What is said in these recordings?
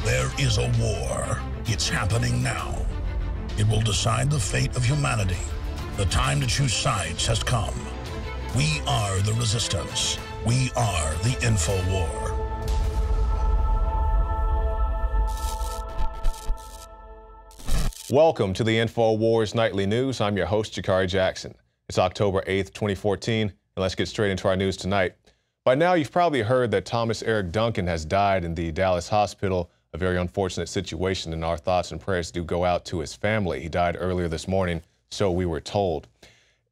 There is a war. It's happening now. It will decide the fate of humanity. The time to choose sides has come. We are the resistance. We are the InfoWar. Welcome to the InfoWars Nightly News. I'm your host, Jakari Jackson. It's October 8th, 2014, and let's get straight into our news tonight. By now, you've probably heard that Thomas Eric Duncan has died in the Dallas hospital. A very unfortunate situation, and our thoughts and prayers do go out to his family. He died earlier this morning, so we were told.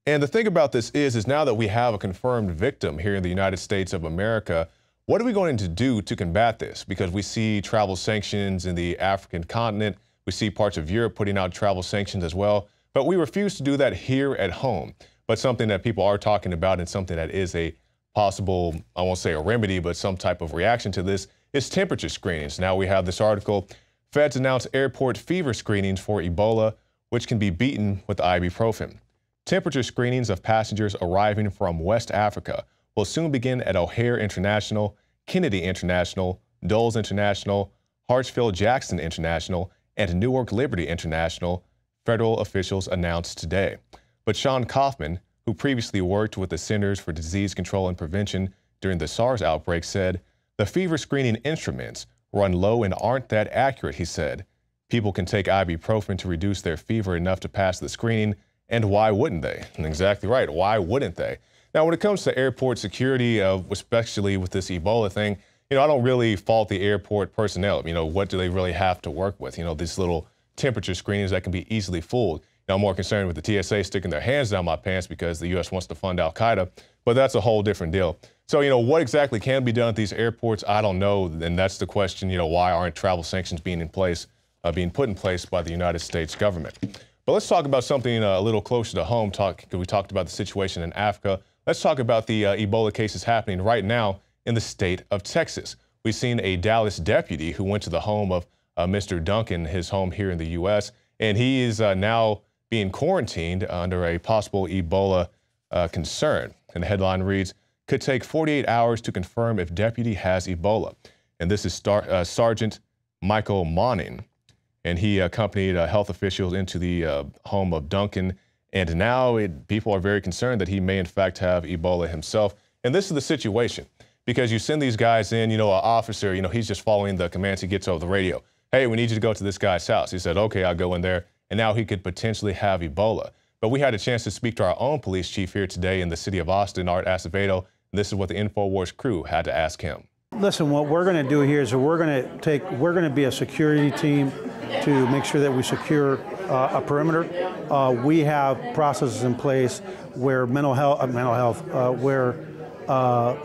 And the thing about this is now that we have a confirmed victim here in the United States of America, what are we going to do to combat this? Because we see travel sanctions in the African continent. We see parts of Europe putting out travel sanctions as well. But we refuse to do that here at home. But something that people are talking about and something that is a possible, I won't say a remedy, but some type of reaction to this is temperature screenings. Now we have this article. Feds announce airport fever screenings for Ebola, which can be beaten with ibuprofen. Temperature screenings of passengers arriving from West Africa will soon begin at O'Hare International, Kennedy International, Dulles International, Hartsfield-Jackson International, and Newark Liberty International, federal officials announced today. But Sean Kaufman, who previously worked with the Centers for Disease Control and Prevention during the SARS outbreak, said, "The fever screening instruments run low and aren't that accurate," he said. "People can take ibuprofen to reduce their fever enough to pass the screening, and why wouldn't they?" And exactly right, why wouldn't they? Now, when it comes to airport security, especially with this Ebola thing, I don't really fault the airport personnel. What do they really have to work with? These little temperature screenings that can be easily fooled. I'm more concerned with the TSA sticking their hands down my pants because the U.S. wants to fund Al-Qaeda, but that's a whole different deal. So, what exactly can be done at these airports? I don't know, and that's the question, why aren't travel sanctions being put in place by the United States government? But let's talk about something a little closer to home, because we talked about the situation in Africa. Let's talk about the Ebola cases happening right now in the state of Texas. We've seen a Dallas deputy who went to the home of Mr. Duncan, his home here in the U.S., and he is now being quarantined under a possible Ebola concern. And the headline reads, "Could take 48 hours to confirm if deputy has Ebola." And this is Sergeant Michael Monning. And he accompanied health officials into the home of Duncan. And now people are very concerned that he may in fact have Ebola himself. And this is the situation, because you send these guys in, an officer, he's just following the commands he gets over the radio. "Hey, we need you to go to this guy's house." He said, "Okay, I'll go in there." And now he could potentially have Ebola. But we had a chance to speak to our own police chief here today in the city of Austin, Art Acevedo. And this is what the InfoWars crew had to ask him. Listen, what we're going to do here is we're going to be a security team to make sure that we secure a perimeter. We have processes in place where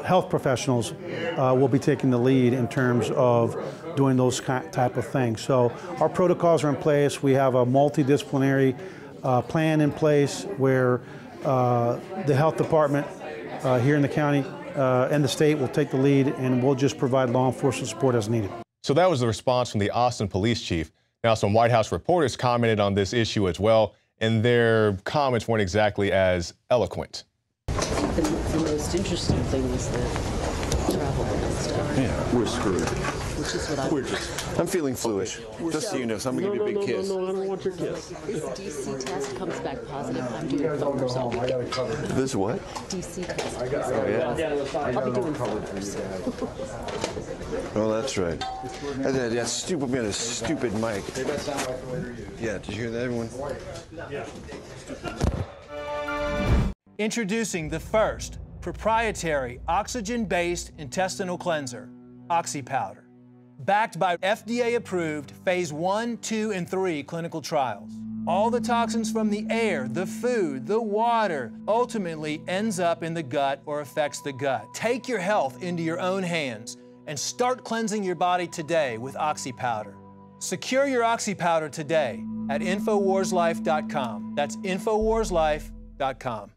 health professionals will be taking the lead in terms of doing those type of things. So our protocols are in place. We have a multidisciplinary plan in place where the health department here in the county and the state will take the lead, and we'll just provide law enforcement support as needed. So that was the response from the Austin police chief. Now, some White House reporters commented on this issue as well, and their comments weren't exactly as eloquent. The most interesting thing is the travel and stuff. Yeah, we're screwed. Which is what I'm feeling foolish. Just so you know, so I'm going to give you a big kiss. No, I don't want your kiss. This DC test comes back positive. I'm doing filters all week. This what? DC test. Oh, yeah. I'll be doing filters. Oh, that's right. That stupid man, a stupid mic. Yeah, did you hear that, everyone? Introducing the first proprietary oxygen-based intestinal cleanser, OxyPowder, backed by FDA-approved phase 1, 2, and 3 clinical trials. All the toxins from the air, the food, the water, ultimately ends up in the gut or affects the gut. Take your health into your own hands and start cleansing your body today with OxyPowder. Secure your OxyPowder today at InfoWarsLife.com. That's InfoWarsLife.com.